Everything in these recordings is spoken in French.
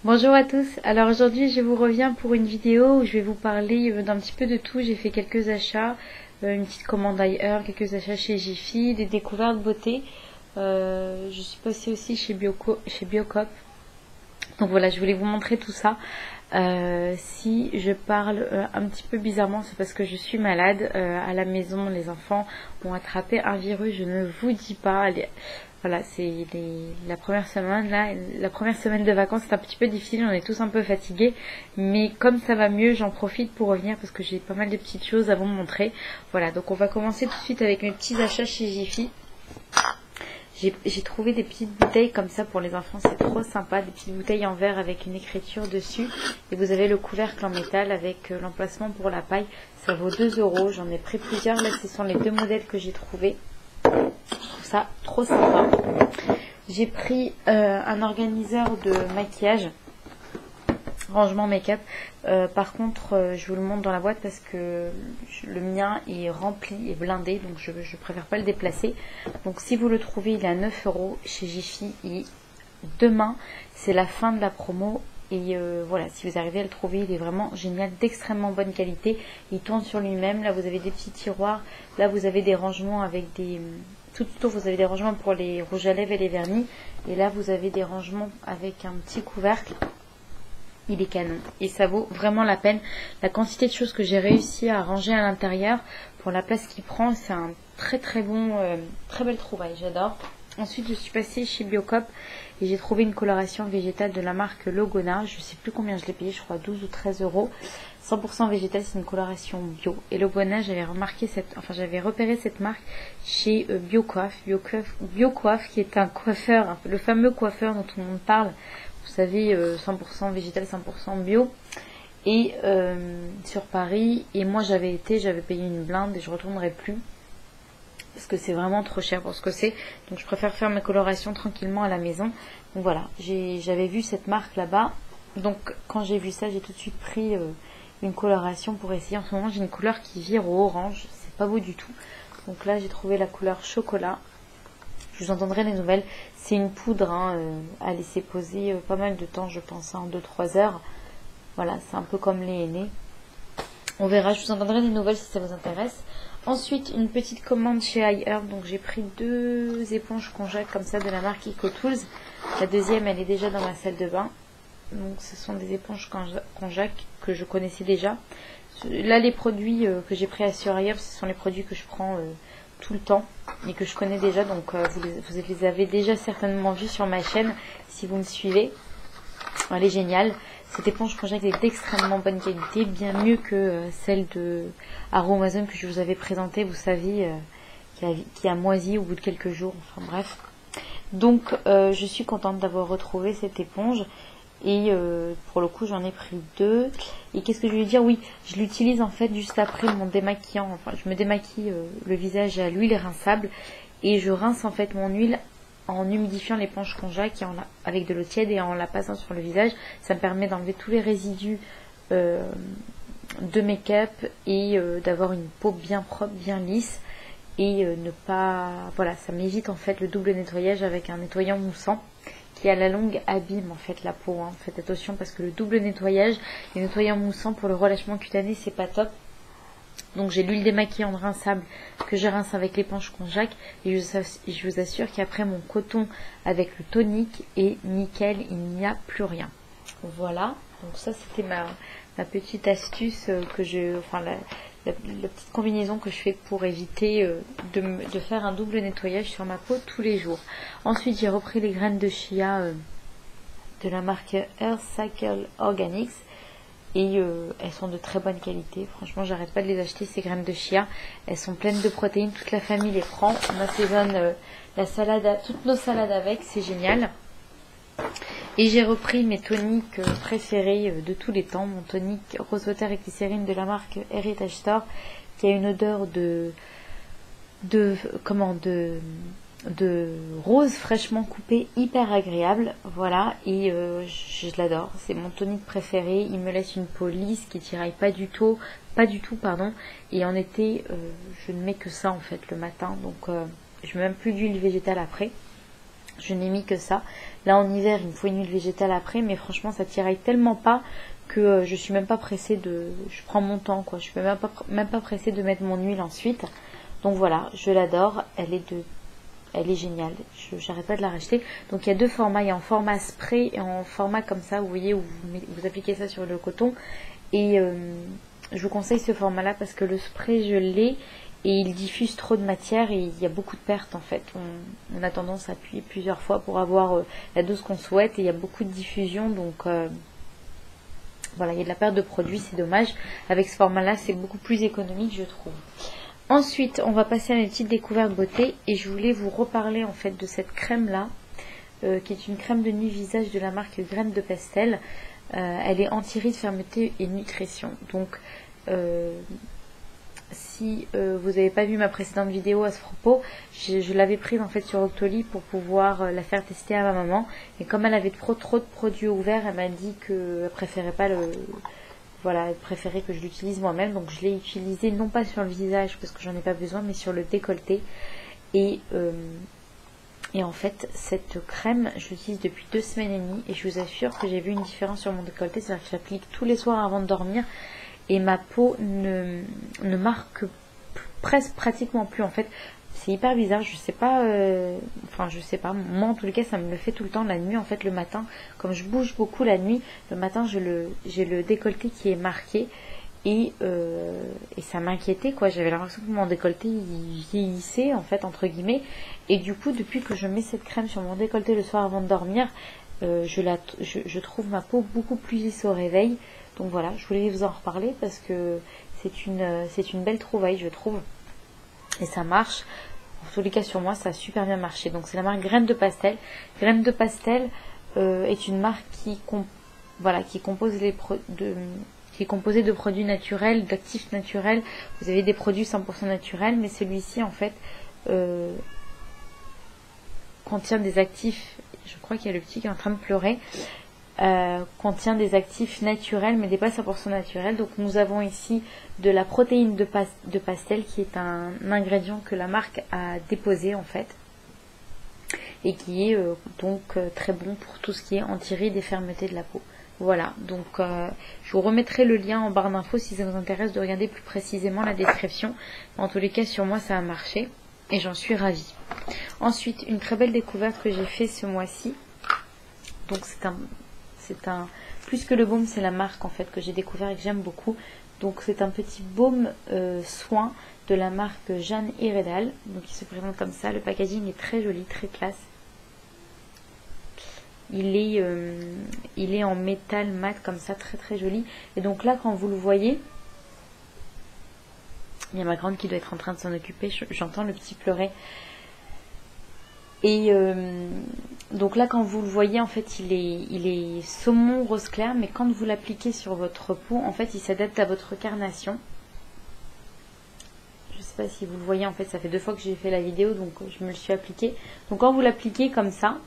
Bonjour à tous, alors aujourd'hui je vous reviens pour une vidéo où je vais vous parler d'un petit peu de tout. J'ai fait quelques achats, une petite commande ailleurs, quelques achats chez Jiffy, des découvertes beauté. Je suis passée aussi chez Biocop. Donc voilà, je voulais vous montrer tout ça. Si je parle un petit peu bizarrement, c'est parce que je suis malade. À la maison, les enfants ont attrapé un virus, je ne vous dis pas. Voilà, c'est la première semaine là, la première semaine de vacances, c'est un petit peu difficile, on est tous un peu fatigués, mais comme ça va mieux, j'en profite pour revenir parce que j'ai pas mal de petites choses à vous montrer. Voilà, donc on va commencer tout de suite avec mes petits achats chez Jiffy. J'ai trouvé des petites bouteilles comme ça pour les enfants, c'est trop sympa, des petites bouteilles en verre avec une écriture dessus. Et vous avez le couvercle en métal avec l'emplacement pour la paille. Ça vaut 2 euros, j'en ai pris plusieurs. Là, ce sont les deux modèles que j'ai trouvés. Je trouve ça trop sympa. J'ai pris un organiseur de maquillage, rangement make-up. Par contre, je vous le montre dans la boîte parce que le mien est rempli et blindé, donc je préfère pas le déplacer. Donc si vous le trouvez, il est à 9 euros chez Jiffy. Et demain, c'est la fin de la promo. Et voilà, si vous arrivez à le trouver, il est vraiment génial, d'extrêmement bonne qualité. Il tourne sur lui-même. Là, vous avez des petits tiroirs. Là, vous avez des rangements avec des... Tout autour, vous avez des rangements pour les rouges à lèvres et les vernis. Et là, vous avez des rangements avec un petit couvercle. Il est canon et ça vaut vraiment la peine. La quantité de choses que j'ai réussi à ranger à l'intérieur pour la place qu'il prend, c'est un très bon, très belle trouvaille, j'adore. Ensuite, je suis passée chez Biocop et j'ai trouvé une coloration végétale de la marque Logona. Je sais plus combien je l'ai payé, je crois 12 ou 13 euros. 100% végétal, c'est une coloration bio. Et Logona, j'avais repéré cette marque chez Biocoiffe, qui est un coiffeur, le fameux coiffeur dont tout le monde parle. Vous savez, 100% végétal, 100% bio. Et sur Paris. Et moi, j'avais payé une blinde et je ne retournerai plus. Parce que c'est vraiment trop cher pour ce que c'est. Donc je préfère faire mes colorations tranquillement à la maison. Donc voilà, j'avais vu cette marque là-bas. Donc quand j'ai vu ça, j'ai tout de suite pris une coloration pour essayer. En ce moment, j'ai une couleur qui vire au orange. C'est pas beau du tout. Donc là, j'ai trouvé la couleur chocolat. Je vous en donnerai des nouvelles. C'est une poudre à laisser poser pas mal de temps, je pense, en 2-3 heures. Voilà, c'est un peu comme les aînés. On verra, je vous en donnerai des nouvelles si ça vous intéresse. Ensuite, une petite commande chez iHerb. Donc j'ai pris 2 éponges Conjac comme ça de la marque EcoTools. La deuxième, elle est déjà dans ma salle de bain. Donc ce sont des éponges Conjac que je connaissais déjà. Là, les produits que j'ai pris sur iHerb, ce sont les produits que je prends tout le temps et que je connais déjà. Donc vous les avez déjà certainement vus sur ma chaîne si vous me suivez. Elle est géniale. Cette éponge Conjac est d'extrêmement bonne qualité, bien mieux que celle de Aromazone que je vous avais présentée, vous savez, qui a moisi au bout de quelques jours, enfin bref. Donc je suis contente d'avoir retrouvé cette éponge et pour le coup j'en ai pris 2. Et qu'est-ce que je veux dire? Oui, je l'utilise en fait juste après mon démaquillant, enfin je me démaquille le visage à l'huile rinçable et je rince en fait mon huile en humidifiant l'éponge Conjac avec de l'eau tiède et en la passant sur le visage. Ça me permet d'enlever tous les résidus de make-up et d'avoir une peau bien propre, bien lisse et ne pas... Voilà, ça m'évite en fait le double nettoyage avec un nettoyant moussant qui à la longue abîme en fait la peau. Faites attention parce que le double nettoyage, les nettoyants moussants pour le relâchement cutané, c'est pas top. Donc j'ai l'huile démaquillante rinçable que je rince avec l'éponge Conjac et je vous assure qu'après mon coton avec le tonique est nickel, il n'y a plus rien. Voilà, donc ça c'était ma petite astuce la petite combinaison que je fais pour éviter de faire un double nettoyage sur ma peau tous les jours. Ensuite j'ai repris les graines de chia de la marque Earth Cycle Organics. Et elles sont de très bonne qualité. Franchement, j'arrête pas de les acheter, ces graines de chia. Elles sont pleines de protéines. Toute la famille les prend. On assaisonne toutes nos salades avec. C'est génial. Et j'ai repris mes toniques préférés de tous les temps. Mon tonique rose water et glycérine de la marque Heritage Store, qui a une odeur de rose fraîchement coupée, hyper agréable. Voilà, et je l'adore. C'est mon tonique préféré. Il me laisse une peau lisse qui tiraille pas du tout, pardon. Et en été, je ne mets que ça en fait le matin. Donc je mets même plus d'huile végétale après. Je n'ai mis que ça. Là en hiver il me faut une huile végétale après, mais franchement ça tiraille tellement pas que je suis même pas pressée de... Je prends mon temps quoi, je suis même pas pressée de mettre mon huile ensuite. Donc voilà, je l'adore, elle est géniale, j'arrête pas de la racheter. Donc il y a deux formats, il y a en format spray et en format comme ça, vous voyez, où vous appliquez ça sur le coton. Et je vous conseille ce format là parce que le spray je l'ai et il diffuse trop de matière et il y a beaucoup de pertes en fait. On a tendance à appuyer plusieurs fois pour avoir la dose qu'on souhaite et il y a beaucoup de diffusion, donc voilà, il y a de la perte de produit, c'est dommage. Avec ce format là c'est beaucoup plus économique je trouve. Ensuite on va passer à une petite découverte beauté et je voulais vous reparler en fait de cette crème là qui est une crème de nuit visage de la marque Graines de Pastel. Elle est anti-rides, fermeté et nutrition. Donc si vous n'avez pas vu ma précédente vidéo à ce propos, je l'avais prise en fait sur Octoly pour pouvoir la faire tester à ma maman. Et comme elle avait trop de produits ouverts, elle m'a dit qu'elle préférait pas voilà, elle préférait que je l'utilise moi-même. Donc je l'ai utilisée non pas sur le visage parce que j'en ai pas besoin, mais sur le décolleté. Et en fait, cette crème, je l'utilise depuis 2 semaines et demie et je vous assure que j'ai vu une différence sur mon décolleté. C'est-à-dire que j'applique tous les soirs avant de dormir et ma peau ne marque presque pratiquement plus. En fait, c'est hyper bizarre. Je sais pas, enfin je sais pas. Moi en tous les cas, ça me le fait tout le temps la nuit. En fait, le matin, comme je bouge beaucoup la nuit, le matin j'ai le décolleté qui est marqué. Et ça m'inquiétait quoi, j'avais l'impression que mon décolleté il vieillissait en fait entre guillemets, et du coup depuis que je mets cette crème sur mon décolleté le soir avant de dormir, je trouve ma peau beaucoup plus lisse au réveil. Donc voilà, je voulais vous en reparler parce que c'est une belle trouvaille je trouve, et ça marche. En tous les cas sur moi ça a super bien marché. Donc c'est la marque Graines de Pastel. Graines de Pastel est une marque qui compose qui est composé de produits naturels, d'actifs naturels. Vous avez des produits 100% naturels, mais celui-ci en fait contient des actifs, je crois qu'il y a le petit qui est en train de pleurer, contient des actifs naturels mais des pas 100% naturels. Donc nous avons ici de la protéine de pastel qui est un ingrédient que la marque a déposé en fait et qui est très bon pour tout ce qui est anti-rides et fermeté de la peau. Voilà, donc je vous remettrai le lien en barre d'infos si ça vous intéresse de regarder plus précisément la description. En tous les cas, sur moi, ça a marché et j'en suis ravie. Ensuite, une très belle découverte que j'ai fait ce mois-ci. Donc c'est un plus que le baume, c'est la marque en fait que j'ai découvert et que j'aime beaucoup. Donc c'est un petit baume soin de la marque Jeanne Iredale. Donc il se présente comme ça. Le packaging est très joli, très classe. Il est en métal mat comme ça, très très joli. Et donc là, quand vous le voyez, il y a ma grande qui doit être en train de s'en occuper. J'entends le petit pleurer. Et donc là, quand vous le voyez, en fait, il est saumon rose clair. Mais quand vous l'appliquez sur votre peau, en fait, il s'adapte à votre carnation. Je sais pas si vous le voyez, en fait, ça fait 2 fois que j'ai fait la vidéo, donc je me le suis appliqué. Donc quand vous l'appliquez comme ça,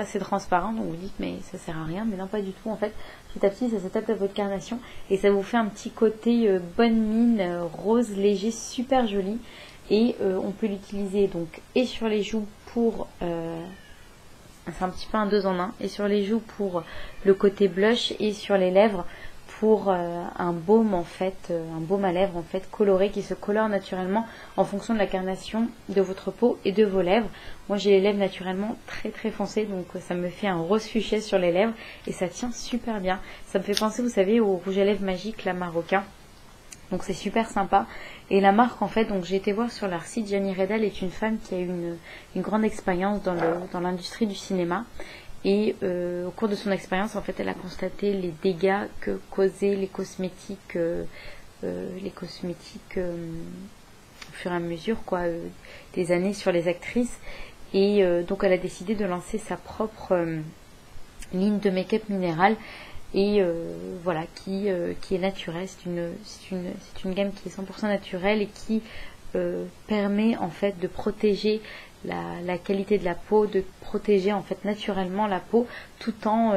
c'est transparent, donc vous dites mais ça sert à rien, mais non pas du tout en fait. Petit à petit ça s'adapte à votre carnation et ça vous fait un petit côté bonne mine, rose léger, super joli. Et on peut l'utiliser donc et sur les joues pour c'est un petit peu un 2 en 1, et sur les joues pour le côté blush et sur les lèvres pour un baume en fait, un baume à lèvres en fait coloré qui se colore naturellement en fonction de la carnation de votre peau et de vos lèvres. Moi j'ai les lèvres naturellement très très foncées, donc ça me fait un rose fuchsia sur les lèvres et ça tient super bien. Ça me fait penser, vous savez, au rouge à lèvres magique, la marocain. Donc c'est super sympa. Et la marque en fait, donc j'ai été voir sur leur site, Jeanne Iredale est une femme qui a eu une grande expérience dans l'industrie du cinéma. Et au cours de son expérience, en fait, elle a constaté les dégâts que causaient les cosmétiques au fur et à mesure des années sur les actrices. Et donc elle a décidé de lancer sa propre ligne de make-up minéral. Et voilà, qui est naturelle. C'est une gamme qui est 100% naturelle et qui permet en fait de protéger la qualité de la peau, de protéger en fait naturellement la peau tout en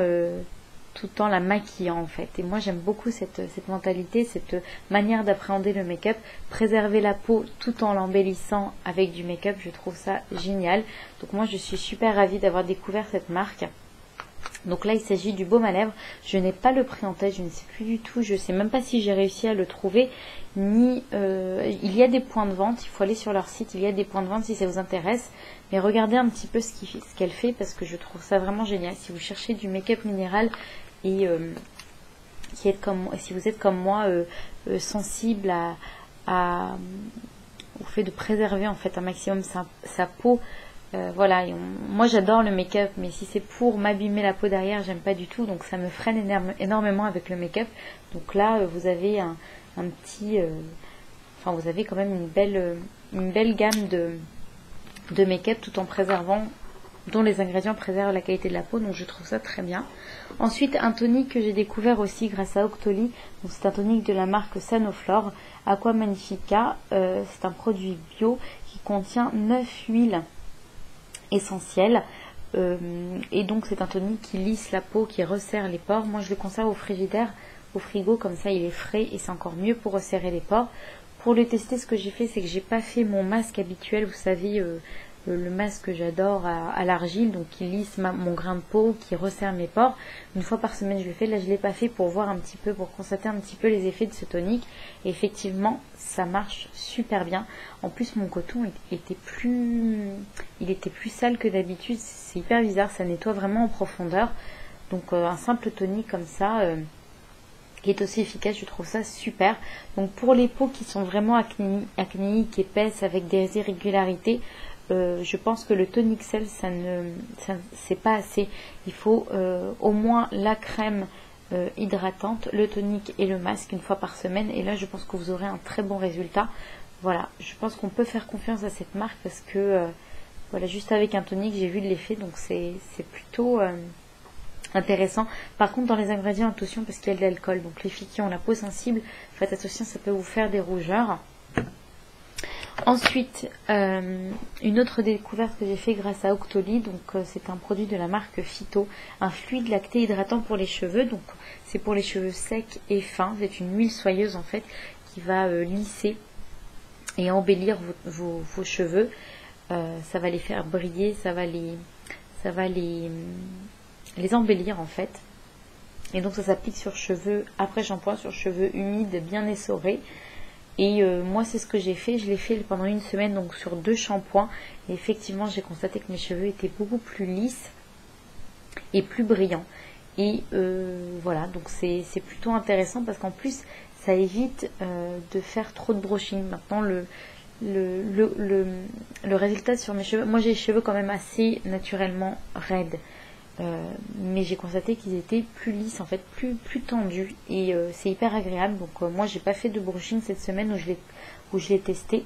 tout en la maquillant en fait. Et moi j'aime beaucoup cette mentalité, cette manière d'appréhender le make-up, préserver la peau tout en l'embellissant avec du make-up, je trouve ça génial. Donc moi je suis super ravie d'avoir découvert cette marque. Donc là il s'agit du baume à lèvres, je n'ai pas le prix en tête, je ne sais plus du tout, je ne sais même pas si j'ai réussi à le trouver, ni il y a des points de vente, il faut aller sur leur site, il y a des points de vente si ça vous intéresse, mais regardez un petit peu ce qu'elle fait parce que je trouve ça vraiment génial. Si vous cherchez du make-up minéral et si vous êtes comme moi sensible au fait de préserver en fait un maximum sa peau, voilà, moi j'adore le make-up, mais si c'est pour m'abîmer la peau derrière, j'aime pas du tout, donc ça me freine énormément avec le make-up. Donc là, vous avez un petit, enfin vous avez quand même une belle gamme de make-up tout en préservant, dont les ingrédients préservent la qualité de la peau, donc je trouve ça très bien. Ensuite, un tonique que j'ai découvert aussi grâce à Octoly, donc c'est un tonique de la marque Sanoflore, Aqua Magnifica, c'est un produit bio qui contient 9 huiles essentielles, et donc c'est un tonique qui lisse la peau, qui resserre les pores. Moi je le conserve au frigidaire, au frigo, comme ça il est frais et c'est encore mieux pour resserrer les pores. Pour le tester, ce que j'ai fait, c'est que j'ai pas fait mon masque habituel, vous savez, le masque que j'adore à l'argile, donc qui lisse mon grain de peau, qui resserre mes pores. Une fois par semaine je le fais, là je l'ai pas fait pour voir un petit peu, pour constater un petit peu les effets de ce tonique, et effectivement ça marche super bien. En plus mon coton était plus sale que d'habitude, c'est hyper bizarre, ça nettoie vraiment en profondeur. Donc un simple tonique comme ça qui est aussi efficace, je trouve ça super. Donc pour les peaux qui sont vraiment acnéiques, épaisses, avec des irrégularités, je pense que le tonic sel, c'est pas assez. Il faut au moins la crème hydratante, le tonique et le masque une fois par semaine. Et là, je pense que vous aurez un très bon résultat. Voilà, je pense qu'on peut faire confiance à cette marque parce que voilà, juste avec un tonique, j'ai vu de l'effet, donc c'est plutôt intéressant. Par contre, dans les ingrédients, attention parce qu'il y a de l'alcool. Donc les filles qui ont la peau sensible, faites attention, ça peut vous faire des rougeurs. Ensuite, une autre découverte que j'ai fait grâce à Octoly, donc c'est un produit de la marque Phyto, un fluide lacté hydratant pour les cheveux, donc c'est pour les cheveux secs et fins, c'est une huile soyeuse en fait qui va lisser et embellir vos cheveux, ça va les faire briller, ça va les embellir en fait, et donc ça s'applique sur cheveux après shampoing, sur cheveux humides bien essorés. Et moi c'est ce que j'ai fait, je l'ai fait pendant une semaine, donc sur 2 shampoings, et effectivement j'ai constaté que mes cheveux étaient beaucoup plus lisses et plus brillants. Et voilà, donc c'est plutôt intéressant parce qu'en plus ça évite de faire trop de brushing. Maintenant le résultat sur mes cheveux, moi j'ai les cheveux quand même assez naturellement raides, mais j'ai constaté qu'ils étaient plus lisses en fait, plus tendus, et c'est hyper agréable. Donc moi j'ai pas fait de brushing cette semaine où je l'ai testé.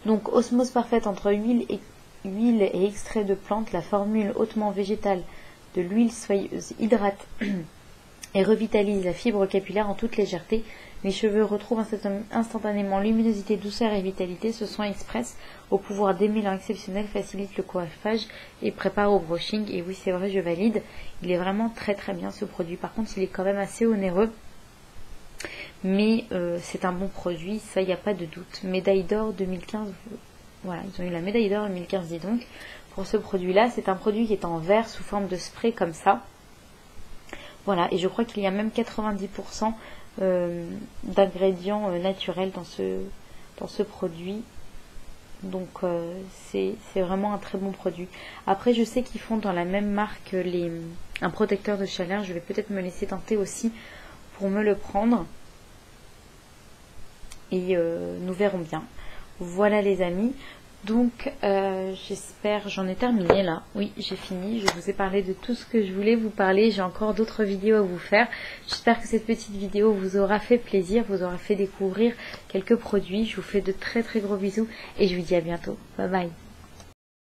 Donc osmose parfaite entre huile et extrait de plante, la formule hautement végétale de l'huile soyeuse hydrate et revitalise la fibre capillaire en toute légèreté. Les cheveux retrouvent instantanément luminosité, douceur et vitalité. Ce soin express au pouvoir d'émélant exceptionnel facilite le coiffage et prépare au brushing. Et oui, c'est vrai, je valide. Il est vraiment très très bien ce produit. Par contre, il est quand même assez onéreux. Mais c'est un bon produit, ça, il n'y a pas de doute. Médaille d'or 2015. Voilà, ils ont eu la médaille d'or 2015, dis donc. Pour ce produit-là, c'est un produit qui est en verre sous forme de spray comme ça. Voilà, et je crois qu'il y a même 90% d'ingrédients naturels dans ce produit. Donc c'est vraiment un très bon produit. Après, je sais qu'ils font dans la même marque un protecteur de chaleur. Je vais peut-être me laisser tenter aussi pour me le prendre. Et nous verrons bien. Voilà les amis. Donc j'espère, j'en ai terminé là, oui j'ai fini, je vous ai parlé de tout ce que je voulais vous parler, j'ai encore d'autres vidéos à vous faire. J'espère que cette petite vidéo vous aura fait plaisir, vous aura fait découvrir quelques produits. Je vous fais de très très gros bisous et je vous dis à bientôt, bye bye.